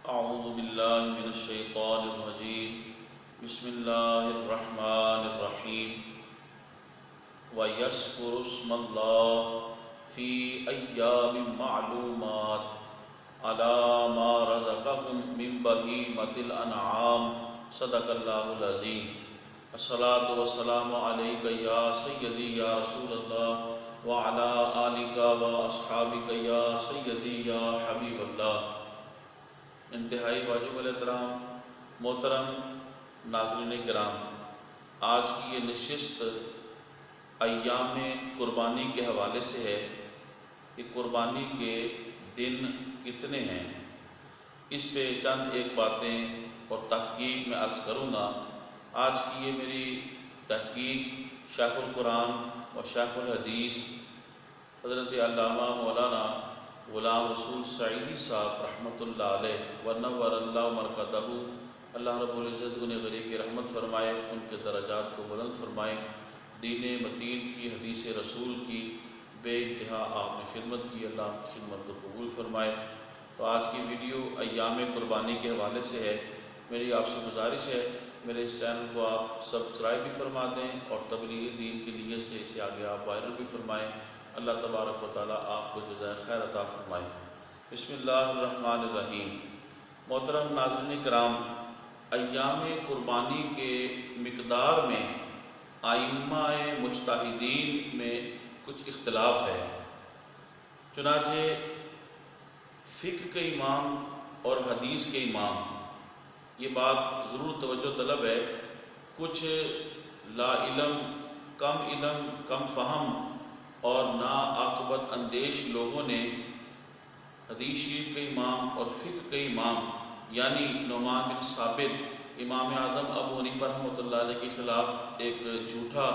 اعوذ باللہ من الشیطان الرجیم بسم اللہ الرحمن الرحیم وَيَذْكُرُ اسْمَ اللَّهِ فِي أَيَّامٍ مَّعْلُومَاتٍ عَلَىٰ مَا رَزَقَهُم مِّن بَهِيمَةِ الْأَنْعَامِ صدق اللہ العظیم۔ الصلاۃ والسلام علیک یا سیدی یا رسول اللہ وعلی آلک واصحابک یا سیدی یا حبیب اللہ۔ انتہائی واجب الاحترام محترم ناظرین کرام، آج کی یہ نشست ایام قربانی کے حوالے سے ہے کہ قربانی کے دن کتنے ہیں۔ اس پہ چند ایک باتیں اور تحقیق میں عرض کروں گا۔ آج کی یہ میری تحقیق شیخ القرآن اور شیخ الحدیث حضرت علامہ مولانا غلام رسول سعیدی صاحب رحمۃ اللہ علیہ ونور اللہ مرکزہ، اللہ رب العزت انہیں غریق رحمت فرمائے، ان کے درجات کو بلند فرمائے، دین متین کی حدیث رسول کی بے انتہا آپ نے خدمت کی، اللہ آپ کی خدمت کو قبول فرمائے۔ تو آج کی ویڈیو ایام قربانی کے حوالے سے ہے۔ میری آپ سے گزارش ہے میرے اس چینل کو آپ سبسکرائب بھی فرما دیں اور تبلیغ دین کی نیت سے اسے آگے آپ وائرل بھی فرمائیں۔ اللہ تبارک و تعالیٰ آپ کو جزائے خیر عطا فرمائے۔ بسم اللہ الرحمن الرحیم۔ محترم ناظرین کرام، ایام قربانی کے مقدار میں ائمہ مجتہدین میں کچھ اختلاف ہے۔ چنانچہ فقہ کے امام اور حدیث کے امام، یہ بات ضرور توجہ طلب ہے، کچھ لا علم، کم فہم اور ناعاقبت اندیش لوگوں نے حدیث شریف کے امام اور فقہ کے امام یعنی نعمان بن ثابت، امام اعظم ابو حنیفہ رحمۃ اللہ علیہ کے خلاف ایک جھوٹا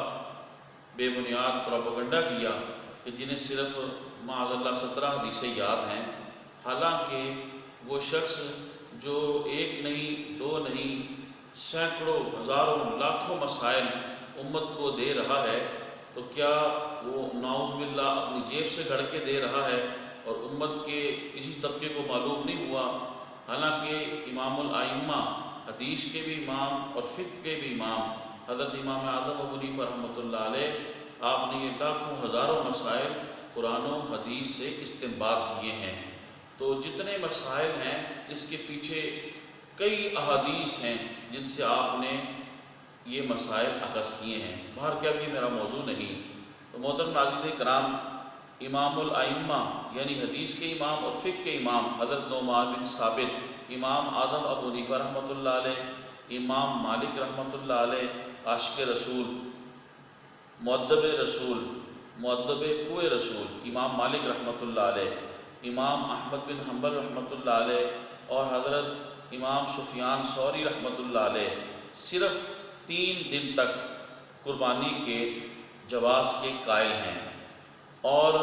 بے بنیاد پروپیگنڈا کیا کہ جنہیں صرف معاذ اللہ 17 حدیثیں یاد ہیں، حالانکہ وہ شخص جو ایک نہیں دو نہیں سینکڑوں ہزاروں لاکھوں مسائل امت کو دے رہا ہے، تو کیا وہ نعوذ باللہ اپنی جیب سے گھڑ کے دے رہا ہے اور امت کے کسی طبقے کو معلوم نہیں ہوا؟ حالانکہ امام الائمہ، حدیث کے بھی امام اور فقہ کے بھی امام حضرت امام اعظم ابو حنیفہ رحمۃ اللہ علیہ، آپ نے یہ لاکھوں ہزاروں مسائل قرآن و حدیث سے استنباط کیے ہیں۔ تو جتنے مسائل ہیں اس کے پیچھے کئی احادیث ہیں جن سے آپ نے یہ مسائل اخذ کیے ہیں۔ باہر کیا بھی میرا موضوع نہیں۔ تو محترم ناظرین کرام، امام الائمہ یعنی حدیث کے امام اور فقہ کے امام حضرت نعمان بن ثابت، امام اعظم ابو حنیفہ رحمۃ اللہ علیہ، امام مالک رحمۃ اللہ علیہ، عاشق رسول، مؤدب رسول، مؤدب کوہ رسول امام مالک رحمۃ اللہ علیہ، امام احمد بن حنبل رحمۃ اللہ علیہ اور حضرت امام سفیان ثوری رحمۃ اللہ علیہ صرف 3 دن تک قربانی کے جواز کے قائل ہیں، اور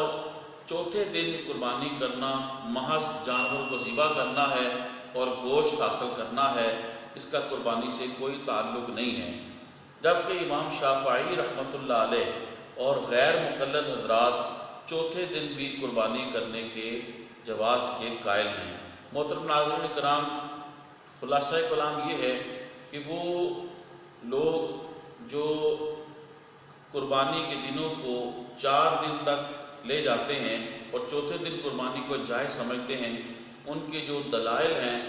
چوتھے دن قربانی کرنا محض جانور کو ذبح کرنا ہے اور گوشت حاصل کرنا ہے، اس کا قربانی سے کوئی تعلق نہیں ہے۔ جبکہ امام شافعی رحمۃ اللہ علیہ اور غیر مقلد حضرات چوتھے دن بھی قربانی کرنے کے جواز کے قائل ہیں۔ محترم ناظرین کرام، خلاصہ کلام یہ ہے کہ وہ لوگ جو قربانی کے دنوں کو 4 دن تک لے جاتے ہیں اور چوتھے دن قربانی کو جائز سمجھتے ہیں، ان کے جو دلائل ہیں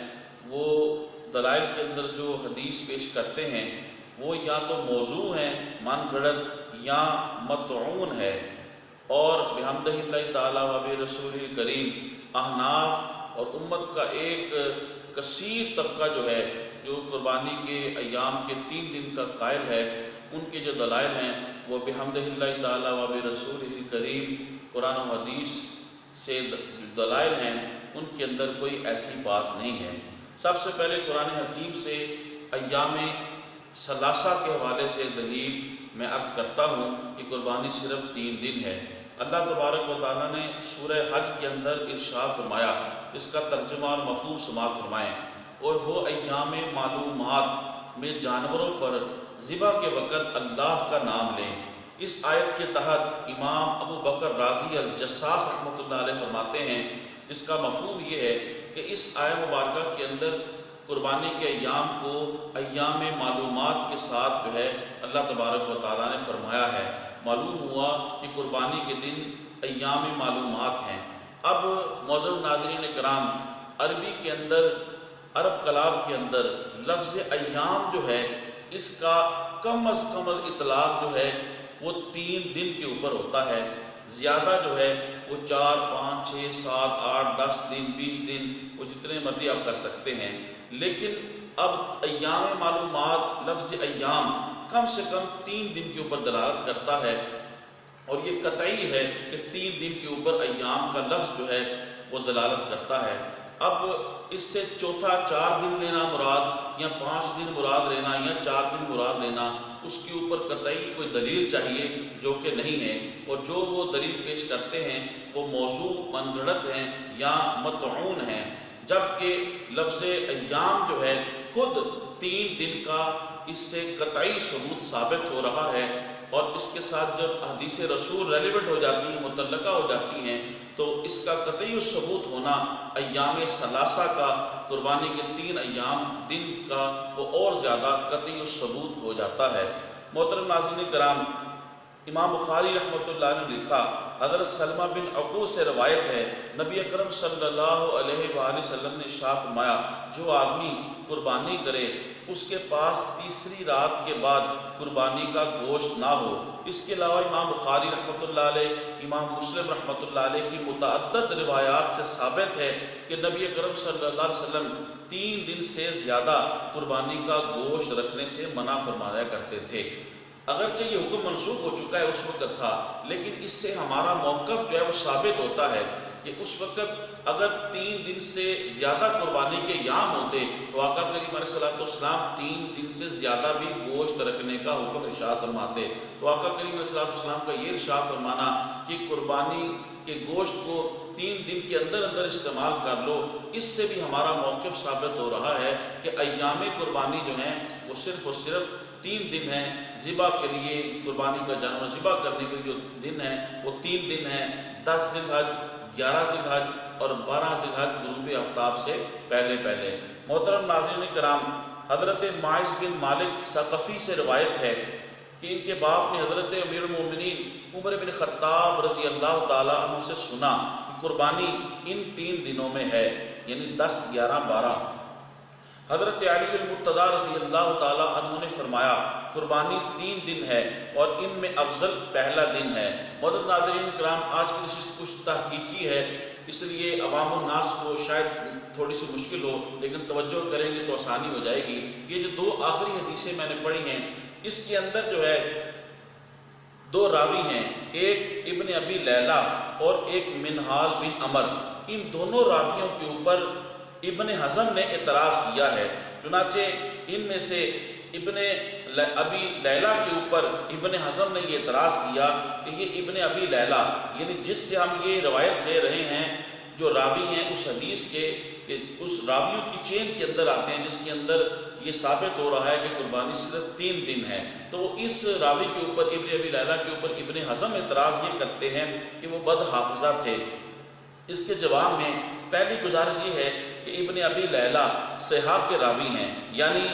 وہ دلائل کے اندر جو حدیث پیش کرتے ہیں وہ یا تو موضوع ہیں، من گھڑت، یا مطعون ہے۔ اور بحمدہ اللہ تعالیٰ و برسول کریم احناف اور امت کا ایک کثیر طبقہ جو ہے جو قربانی کے ایام کے 3 دن کا قائل ہے، ان کے جو دلائل ہیں وہ بحمدہ اللہ تعالیٰ و برسول کریم قرآن و حدیث سے دلائل ہیں، ان کے اندر کوئی ایسی بات نہیں ہے۔ سب سے پہلے قرآن حکیم سے ایام ثلاثہ کے حوالے سے دلیل میں عرض کرتا ہوں کہ قربانی صرف 3 دن ہے۔ اللہ تبارک و تعالیٰ نے سورہ حج کے اندر ارشاد فرمایا، اس کا ترجمہ اور مفہوم سماعت فرمائیں، اور وہ ایام معلومات میں جانوروں پر ذبح کے وقت اللہ کا نام لیں۔ اس آیت کے تحت امام ابو بکر رازی الجساس رحمۃ اللہ علیہ فرماتے ہیں، جس کا مفہوم یہ ہے کہ اس آیہ مبارکہ کے اندر قربانی کے ایام کو ایام معلومات کے ساتھ جو ہے اللہ تبارک و تعالیٰ نے فرمایا ہے۔ معلوم ہوا کہ قربانی کے دن ایام معلومات ہیں۔ اب معزز ناظرین کرام، عربی کے اندر، عرب کلام کے اندر لفظ ایام جو ہے اس کا کم از کم اطلاق جو ہے وہ 3 دن کے اوپر ہوتا ہے، زیادہ جو ہے وہ 4 5 6 7 8 10 دن 20 دن وہ جتنے مرضی آپ کر سکتے ہیں۔ لیکن اب ایام معلومات، لفظ ایام کم سے کم 3 دن کے اوپر دلالت کرتا ہے، اور یہ قطعی ہے کہ 3 دن کے اوپر ایام کا لفظ جو ہے وہ دلالت کرتا ہے۔ اب اس سے چوتھا 4 دن لینا مراد یا 5 دن مراد لینا یا 4 دن مراد لینا، اس کے اوپر قطعی کوئی دلیل چاہیے جو کہ نہیں ہے، اور جو وہ دلیل پیش کرتے ہیں وہ موضوع من گھڑت ہیں یا مطعون ہیں، جبکہ لفظ ایام جو ہے خود 3 دن کا اس سے قطعی ثبوت ثابت ہو رہا ہے، اور اس کے ساتھ جب حدیث رسول ریلیونٹ ہو جاتی ہیں، متعلقہ ہو جاتی ہیں، تو اس کا قطعی ثبوت ہونا ایام ثلاثہ کا، قربانی کے 3 ایام دن کا، وہ اور زیادہ قطعی ثبوت ہو جاتا ہے۔ محترم ناظرین کرام، امام بخاری رحمۃ اللہ نے لکھا، حضرت سلمہ بن عقوع سے روایت ہے، نبی اکرم صلی اللہ علیہ وآلہ وسلم نے ارشاد فرمایا، جو آدمی قربانی کرے اس کے پاس تیسری رات کے بعد قربانی کا گوشت نہ ہو۔ اس کے علاوہ امام بخاری رحمۃ اللہ علیہ، امام مسلم رحمۃ اللہ علیہ کی متعدد روایات سے ثابت ہے کہ نبی اکرم صلی اللہ علیہ وسلم 3 دن سے زیادہ قربانی کا گوشت رکھنے سے منع فرمایا کرتے تھے۔ اگرچہ یہ حکم منسوخ ہو چکا ہے، اس وقت تھا، لیکن اس سے ہمارا موقف جو ہے وہ ثابت ہوتا ہے کہ اس وقت اگر 3 دن سے زیادہ قربانی کے ایام ہوتے تو آقا کریم علیہ السلام 3 دن سے زیادہ بھی گوشت رکھنے کا حکم ارشاد فرماتے۔ تو آقا کریم علیہ السلام کا یہ ارشاد فرمانا کہ قربانی کے گوشت کو 3 دن کے اندر اندر استعمال کر لو، اس سے بھی ہمارا موقف ثابت ہو رہا ہے کہ ایام قربانی جو ہیں وہ صرف اور صرف 3 دن ہیں۔ ذبح کے لیے، قربانی کا جانور ذبح کرنے کے لیے جو دن ہیں وہ 3 دن ہیں، 10 ذی الحج، 11 ذی الحج اور 12 ذی الحج غروب آفتاب سے پہلے پہلے۔ محترم ناظرین کرام، حضرت معاذ بن مالک ثقفی سے روایت ہے کہ ان کے باپ نے حضرت امیر المومنین عمر بن خطاب رضی اللہ تعالیٰ عنہ سے سنا کہ قربانی ان 3 دنوں میں ہے، یعنی 10 11 12۔ حضرت علی المرتضیٰ رضی اللہ تعالیٰ عنہ نے فرمایا قربانی 3 دن ہے اور ان میں افضل پہلا دن ہے۔ محترم ناظرین کرام، آج کی نشست کچھ تحقیقی ہے، اس لیے عوام الناس کو شاید تھوڑی سی مشکل ہو، لیکن توجہ کریں گے تو آسانی ہو جائے گی۔ یہ جو 2 آخری حدیثیں میں نے پڑھی ہیں، اس کے اندر جو ہے 2 راوی ہیں، ایک ابن ابی لیلہ اور ایک منہال بن عمر۔ ان دونوں راویوں کے اوپر ابن حزم نے اعتراض کیا ہے، چنانچہ ان میں سے ابن ابی لیلہ کے اوپر ابن حزم نے یہ اعتراض کیا کہ یہ ابن ابی لیلہ، یعنی جس سے ہم یہ روایت لے رہے ہیں، جو راوی ہیں اس حدیث کے، کہ اس راویوں کی چین کے اندر آتے ہیں جس کے اندر یہ ثابت ہو رہا ہے کہ قربانی صرف 3 دن ہے، تو اس راوی کے اوپر، ابن ابی لیلہ کے اوپر ابن حزم اعتراض یہ کرتے ہیں کہ وہ بد حافظہ تھے۔ اس کے جواب میں پہلی گزارش یہ ہے کہ ابن ابی لیلہ صحاح کے راوی ہیں، یعنی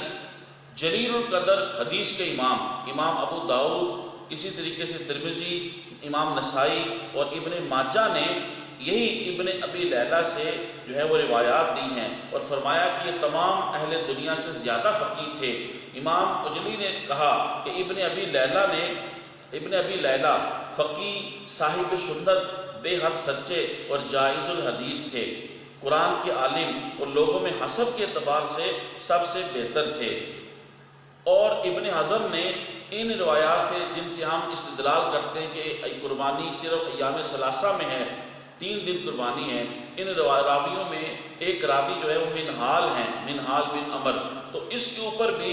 جلیل القدر حدیث کے امام ابو داؤد، اسی طریقے سے ترمذی، امام نسائی اور ابن ماجہ نے یہی ابن ابی لیلہ سے جو ہے وہ روایات دی ہیں، اور فرمایا کہ یہ تمام اہل دنیا سے زیادہ فقیہ تھے۔ امام اجلی نے کہا کہ ابن ابی لیلہ فقیہ، صاحب سنت، بے حد سچے اور جائز الحدیث تھے، قرآن کے عالم اور لوگوں میں حسب کے اعتبار سے سب سے بہتر تھے۔ اور ابن حزم نے ان روایات سے، جن سے ہم استدلال کرتے ہیں کہ قربانی صرف ایام ثلاثہ میں ہے، 3 دن قربانی ہے، ان راویوں میں ایک راوی جو ہے وہ منہال ہیں، منہال بن عمر، تو اس کے اوپر بھی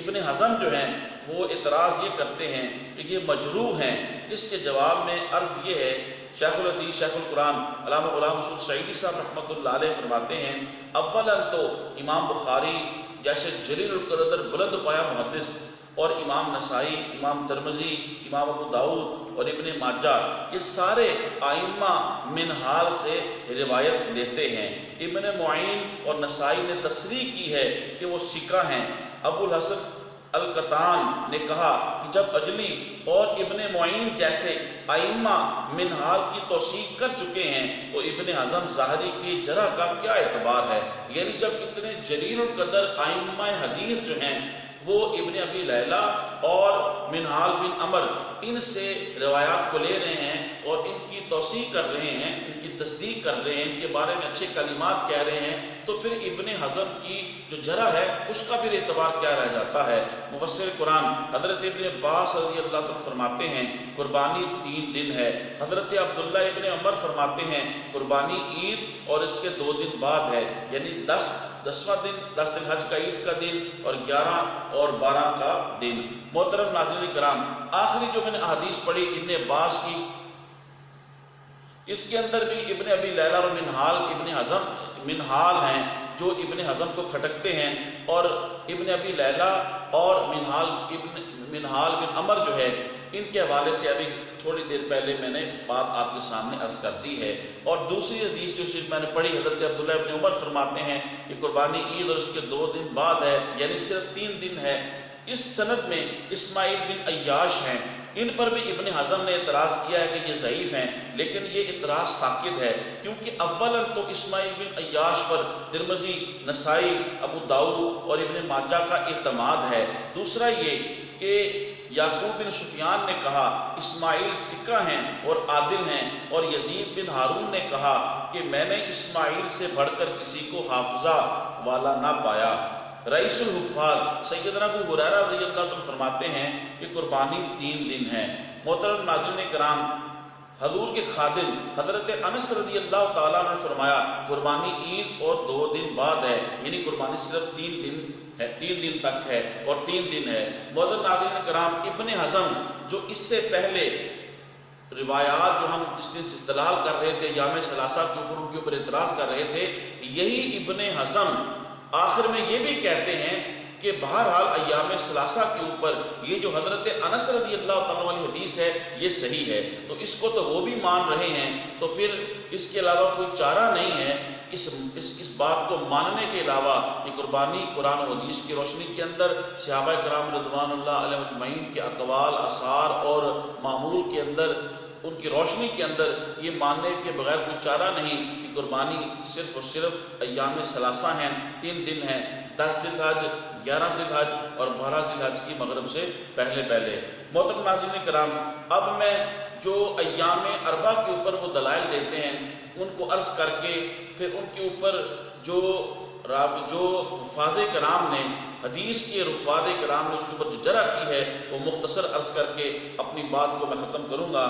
ابن حزم جو ہیں وہ اعتراض یہ کرتے ہیں کہ یہ مجروح ہیں۔ اس کے جواب میں عرض یہ ہے، شیخ الحدیث شیخ القرآن علامہ غلام رسول سعیدی صاحب رحمۃ اللہ علیہ فرماتے ہیں، اولاً تو امام بخاری جیسے جلیل القدر بلند پایا محدث اور امام نسائی، امام ترمذی، امام ابو داؤد اور ابن ماجہ یہ سارے ائمہ منہال سے روایت لیتے ہیں۔ ابن معین اور نسائی نے تصریح کی ہے کہ وہ ثقہ ہیں۔ ابو الحسن القطان نے کہا کہ جب اجلی اور ابن معین جیسے ائمہ منہال کی توثیق کر چکے ہیں تو ابن حزم ظاہری کی جرح کا کیا اعتبار ہے؟ یعنی جب اتنے جلیل القدر ائمہ حدیث جو ہیں وہ ابن ابی لیلہ اور منہال بن عمر ان سے روایات کو لے رہے ہیں اور ان کی توثیق کر رہے ہیں، ان کی تصدیق کر رہے ہیں، ان کے بارے میں اچھے کلمات کہہ رہے ہیں، تو پھر ابن حزم کی جو جرح ہے اس کا پھر اعتبار کیا رہ جاتا ہے؟ مفسر قرآن حضرت ابن عباس رضی اللہ عنہ فرماتے ہیں قربانی 3 دن ہے۔ حضرت عبداللہ ابن عمر فرماتے ہیں قربانی عید اور اس کے 2 دن بعد ہے، یعنی 10واں دن 10 ذی الحج کا عید کا دن اور 11 اور 12 کا دن۔ محترم ناظرین کرام، آخری جو میں نے احادیث پڑھی ابن عباس کی، اس کے اندر بھی ابن ابی لیلہ اور منہال ہیں جو ابن حزم کو کھٹکتے ہیں، اور ابن ابی لیلہ اور منہال بن عمر جو ہے ان کے حوالے سے ابھی تھوڑی دیر پہلے میں نے بات آپ کے سامنے عرض کر دی ہے۔ اور دوسری حدیث جو صرف میں نے پڑھی حضرت عبداللہ ابن عمر فرماتے ہیں کہ قربانی عید اور اس کے 2 دن بعد ہے، یعنی صرف 3 دن ہے۔ اس سند میں اسماعیل بن عیاش ہیں، ان پر بھی ابن حزم نے اعتراض کیا ہے کہ یہ ضعیف ہیں، لیکن یہ اعتراض ساقط ہے کیونکہ اولا تو اسماعیل بن عیاش پر ترمذی، نسائی، ابو داؤد اور ابن ماجہ کا اعتماد ہے۔ دوسرا یہ کہ یعقوب بن سفیان نے کہا اسماعیل ثقہ ہیں اور عادل ہیں، اور یزید بن ہارون نے کہا کہ میں نے اسماعیل سے بڑھ کر کسی کو حافظہ والا نہ پایا۔ رئیس الحفاظ سیدنا ابو ہریرہ رضی اللہ عنہ فرماتے ہیں کہ قربانی 3 دن ہے۔ محترم ناظرین کرام، حضور کے خادم حضرت انس رضی اللہ تعالیٰ نے فرمایا قربانی عید اور 2 دن بعد ہے، یعنی قربانی صرف 3 دن ہے، 3 دن تک ہے اور 3 دن ہے۔ محترم ناظرین کرام، ابن حزم جو اس سے پہلے روایات جو ہم اس دن سے استدلال کر رہے تھے یام ثلاثہ کے اوپر، ان کے اوپر اعتراض کر رہے تھے، یہی ابن حزم آخر میں یہ بھی کہتے ہیں کہ بہرحال ایام ثلاثہ کے اوپر یہ جو حضرت انس رضی اللہ تعالیٰ والی حدیث ہے یہ صحیح ہے، تو اس کو تو وہ بھی مان رہے ہیں، تو پھر اس کے علاوہ کوئی چارہ نہیں ہے اس بات کو ماننے کے علاوہ کہ قربانی قرآن و حدیث کی روشنی کے اندر صحابہ کرام رضوان اللہ علیہ اجمعین کے اقوال، آثار اور معمول کے اندر، ان کی روشنی کے اندر یہ ماننے کے بغیر کوئی چارہ نہیں کہ قربانی صرف اور صرف ایام ثلاثہ ہیں، 3 دن ہیں، 10 ذی الحج، 11 ذی الحج اور 12 ذی الحج کی مغرب سے پہلے۔ محترم ناظرین کرام، اب میں جو ایام اربع کے اوپر وہ دلائل دیتے ہیں ان کو عرض کر کے پھر ان کے اوپر جو حفاظ کرام نے، حدیث کے حفاظ کرام نے اس کے اوپر جو جرح کی ہے وہ مختصر عرض کر کے اپنی بات کو میں ختم کروں گا۔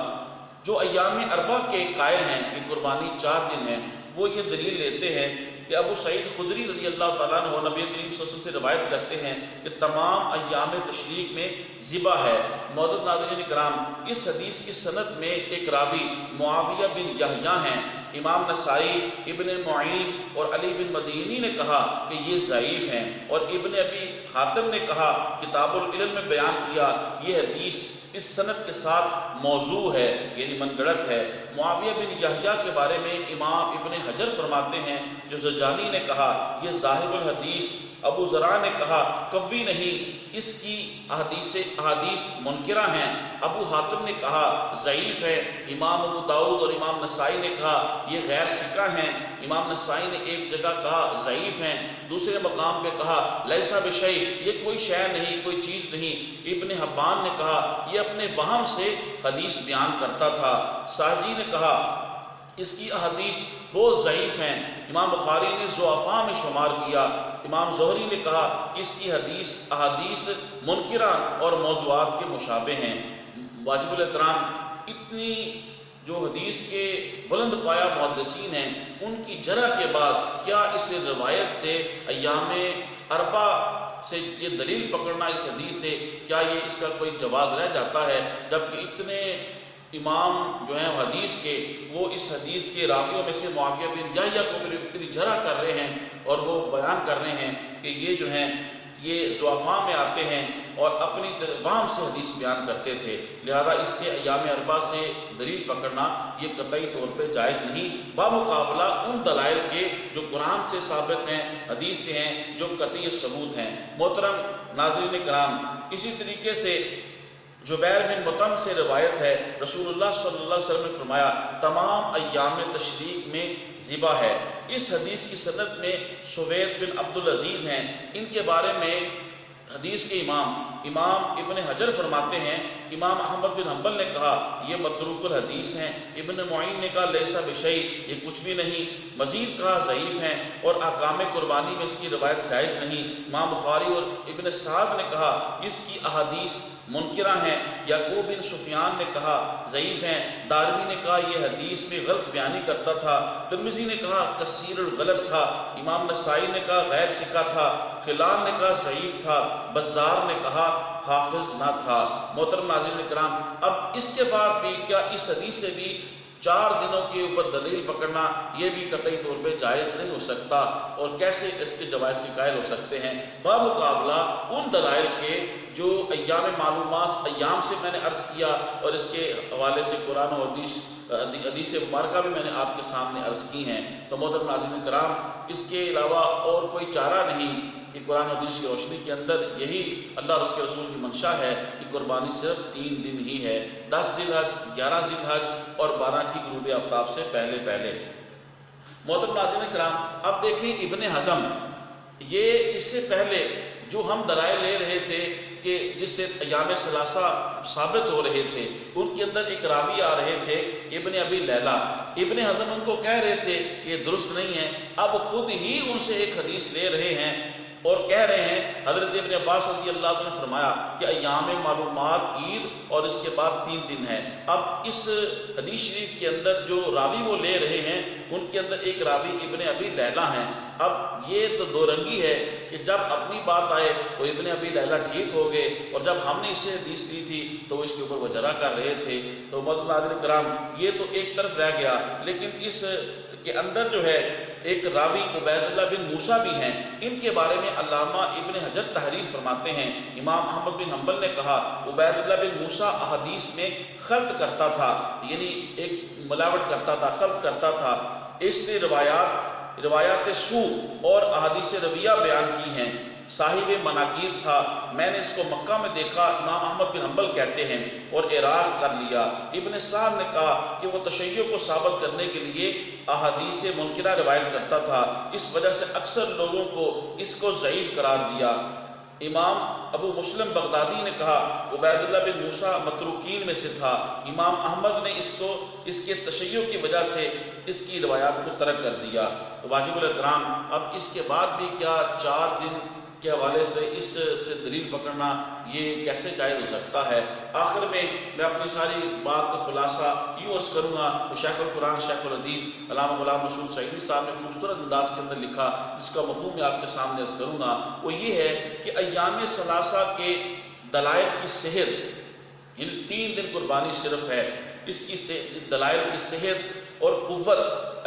جو ایام اربع کے قائل ہیں کہ قربانی 4 دن ہیں، وہ یہ دلیل لیتے ہیں کہ ابو سعید خدری رضی اللہ تعالیٰ عنہ نبی کریم صلی اللہ علیہ وسلم سے روایت کرتے ہیں کہ تمام ایام تشریق میں ذبح ہے۔ معزز ناظرین کرام، اس حدیث کی سند میں ایک راوی معاویہ بن یحییٰ ہیں۔ امام نسائی، ابن معین اور علی بن مدینی نے کہا کہ یہ ضعیف ہیں، اور ابن ابی حاتم نے کہا کتاب العلم میں بیان کیا یہ حدیث اس سند کے ساتھ موضوع ہے، یعنی من گڑت ہے۔ معاویہ بن یحییٰ کے بارے میں امام ابن حجر فرماتے ہیں جو زجانی نے کہا یہ ظاہر الحدیث، ابو زرع نے کہا قوی نہیں، اس کی احادیث منکرہ ہیں، ابو حاتم نے کہا ضعیف ہے، امام ابو داؤد اور امام نسائی نے کہا یہ غیر ثقہ ہیں، امام نسائی نے ایک جگہ کہا ضعیف ہیں، دوسرے مقام پہ کہا لیسا بشیء، یہ کوئی شے نہیں، کوئی چیز نہیں۔ ابن حبان نے کہا یہ اپنے وہم سے حدیث بیان کرتا تھا۔ ساجی نے کہا اس کی احادیث بہت ضعیف ہیں، امام بخاری نے ضعفاء میں شمار کیا۔ امام زہری نے کہا کہ اس کی احادیث منکرہ اور موضوعات کے مشابہ ہیں۔ واجب الاحترام، اتنی جو حدیث کے بلند پایہ محدثین ہیں ان کی جرح کے بعد کیا اس روایت سے ایام اربع سے یہ دلیل پکڑنا اس حدیث سے، کیا یہ اس کا کوئی جواز رہ جاتا ہے؟ جبکہ اتنے امام جو ہیں حدیث کے، وہ اس حدیث کے راویوں میں سے معاویہ بن یحییٰ کو اتنی جرح کر رہے ہیں اور وہ بیان کر رہے ہیں کہ یہ جو ہیں یہ ضعفاء میں آتے ہیں، اور اپنی وہاں سے حدیث بیان کرتے تھے، لہذا اس سے ایام اربعہ سے دلیل پکڑنا یہ قطعی طور پہ جائز نہیں، بمقابلہ ان دلائل کے جو قرآن سے ثابت ہیں، حدیث سے ہیں، جو قطعی ثبوت ہیں۔ محترم ناظرین کرام، اسی طریقے سے جبیر بن مطعم سے روایت ہے، رسول اللہ صلی اللہ علیہ وسلم نے فرمایا تمام ایام تشریق میں ذبح ہے۔ اس حدیث کی سند میں سوید بن عبدالعزیز ہیں، ان کے بارے میں حدیث کے امام ابن حجر فرماتے ہیں، امام احمد بن حنبل نے کہا یہ متروک الحدیث ہیں، ابن معین نے کہا لیسا بشیء، یہ کچھ بھی نہیں، مزید کہا ضعیف ہیں اور احکام قربانی میں اس کی روایت جائز نہیں۔ امام بخاری اور ابن سعد نے کہا اس کی احادیث منکرہ ہیں، یعقوب بن سفیان نے کہا ضعیف ہیں، دارمی نے کہا یہ حدیث میں غلط بیانی کرتا تھا، ترمذی نے کہا کثیر الغلط تھا، امام نسائی نے کہا غیر ثقہ تھا، خلال نے کہا ضعیف تھا، بزار نے کہا حافظ نہ تھا۔ محترم ناظرین کرام، اب اس کے بعد بھی کیا اس حدیث سے بھی 4 دنوں کے اوپر دلیل پکڑنا یہ بھی قطعی طور پہ جائز نہیں ہو سکتا، اور کیسے اس کے جواز کے قائل ہو سکتے ہیں بمقابلہ ان دلائل کے جو ایام معلومات ایام سے میں نے عرض کیا، اور اس کے حوالے سے قرآن و حدیث مبارکہ بھی میں نے آپ کے سامنے عرض کی ہیں۔ تو محترم ناظرین کرام، اس کے علاوہ اور کوئی چارہ نہیں کہ قرآن و حدیث کی روشنی کے اندر یہی اللہ اور اس کے رسول کی منشا ہے کہ قربانی صرف 3 دن ہی ہے، 10 ذی الحج، 11 ذی الحج اور 12 کی غروب آفتاب سے پہلے۔ محترم ناظرین کرام، اب دیکھیں ابن حزم، یہ اس سے پہلے جو ہم دلائل لے رہے تھے کہ جس سے ایام ثلاثہ ثابت ہو رہے تھے، ان کے اندر ایک راوی آ رہے تھے ابن ابی لیلہ، ابن حزم ان کو کہہ رہے تھے یہ درست نہیں ہے، اب خود ہی ان سے ایک حدیث لے رہے ہیں اور کہہ رہے ہیں حضرت ابن عباس رضی اللہ عنہ نے فرمایا کہ ایام معلومات عید اور اس کے بعد 3 دن ہیں۔ اب اس حدیث شریف کے اندر جو راوی وہ لے رہے ہیں ان کے اندر ایک راوی ابن ابی لیلہ ہیں۔ اب یہ تو دو رنگی ہے کہ جب اپنی بات آئے تو ابن ابی لیلہ ٹھیک ہو گئے، اور جب ہم نے اس سے حدیث لی تھی تو اس کے اوپر وہ جرح کر رہے تھے۔ تو محترم ناظرین کرام، یہ تو ایک طرف رہ گیا، لیکن اس کے اندر جو ہے ایک راوی عبید اللہ بن موسیٰ بھی ہیں، ان کے بارے میں علامہ ابن حجر تحریر فرماتے ہیں، امام احمد بن حنبل نے کہا عبید اللہ بن موسیٰ احادیث میں خلط کرتا تھا، یعنی ایک ملاوٹ کرتا تھا، خلط کرتا تھا، اس نے روایات سو اور احادیث رویہ بیان کی ہیں، صاحب مناکیر تھا، میں نے اس کو مکہ میں دیکھا، امام احمد بن حنبل کہتے ہیں، اور اعراض کر لیا۔ ابن سعد نے کہا کہ وہ تشیع کو ثابت کرنے کے لیے احادیث منکرہ روایت کرتا تھا، اس وجہ سے اکثر لوگوں کو اس کو ضعیف قرار دیا۔ امام ابو مسلم بغدادی نے کہا عبید اللہ بن موسیٰ متروکین میں سے تھا، امام احمد نے اس کے تشیع کی وجہ سے اس کی روایات کو ترک کر دیا۔ واجب الاحترام، اب اس کے بعد بھی کیا 4 دن کے حوالے سے اس سے دلیل پکڑنا یہ کیسے جائز ہو سکتا ہے؟ آخر میں اپنی ساری بات کا خلاصہ یوں عرض کروں گا، شیخ القرآن شیخ الحدیث علامہ غلام رسول سعیدی صاحب نے خوبصورت انداز کے اندر لکھا، جس کا مفہوم میں آپ کے سامنے عرض کروں گا، وہ یہ ہے کہ ایام ثلاثہ کے دلائل کی صحت، یعنی 3 دن قربانی صرف ہے، اس کی دلائل کی صحت اور قوت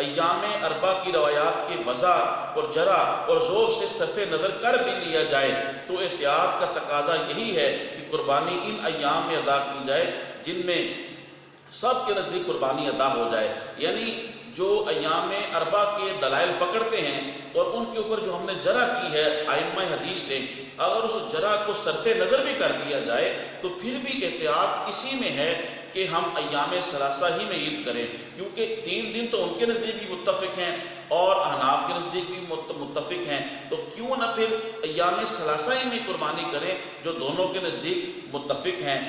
ایام اربعہ کی روایات کے وضع اور جرح اور زور سے صرف نظر کر بھی لیا جائے تو احتیاط کا تقاضا یہی ہے کہ قربانی ان ایام میں ادا کی جائے جن میں سب کے نزدیک قربانی ادا ہو جائے، یعنی جو ایام اربعہ کے دلائل پکڑتے ہیں اور ان کے اوپر جو ہم نے جرح کی ہے ائمہ حدیث نے، اگر اس جرح کو صرف نظر بھی کر دیا جائے تو پھر بھی احتیاط اسی میں ہے کہ ہم ایام ثلاثہ ہی میں عید کریں، کیونکہ 3 دن تو ان کے نزدیک بھی متفق ہیں اور احناف کے نزدیک بھی متفق ہیں، تو کیوں نہ پھر ایام ثلاثہ ہی میں قربانی کریں جو دونوں کے نزدیک متفق ہیں۔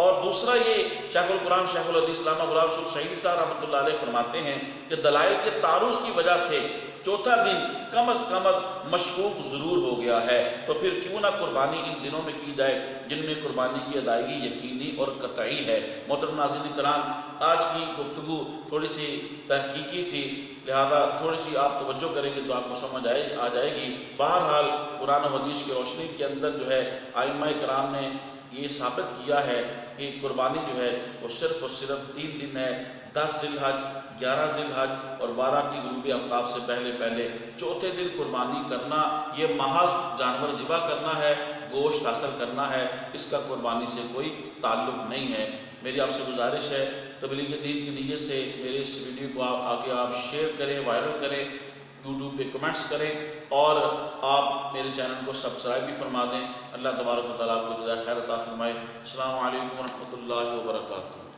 اور دوسرا یہ شیخ القرآن شیخ الحدیث علامہ غلام رسول سعیدی صاحب رحمۃ اللہ علیہ فرماتے ہیں کہ دلائل کے تعارض کی وجہ سے 4تھا دن کم از کم مشکوک ضرور ہو گیا ہے، تو پھر کیوں نہ قربانی ان دنوں میں کی جائے جن میں قربانی کی ادائیگی یقینی اور قطعی ہے۔ محترم ناظرین کرام، آج کی گفتگو تھوڑی سی تحقیقی تھی، لہذا تھوڑی سی آپ توجہ کریں گے تو آپ کو سمجھ آ جائے گی۔ بہرحال قرآن و حدیث کی روشنی کے اندر جو ہے ائمہ کرام نے یہ ثابت کیا ہے کہ قربانی جو ہے وہ صرف اور صرف 3 دن ہے، 10 ذی الحج، 11 ذی الحج اور 12 کی غروب آفتاب سے پہلے۔ 4تھے دن قربانی کرنا یہ محض جانور ذبح کرنا ہے، گوشت حاصل کرنا ہے، اس کا قربانی سے کوئی تعلق نہیں ہے۔ میری آپ سے گزارش ہے تبلیغ دین کی نیت سے میرے اس ویڈیو کو آگے آپ شیئر کریں، وائرل کریں، یوٹیوب پہ کمنٹس کریں، اور آپ میرے چینل کو سبسکرائب بھی فرما دیں۔ اللہ تبارک و تعالیٰ آپ کو جزائے خیر عطا فرمائے۔ السلام علیکم ورحمۃ اللہ وبرکاتہ۔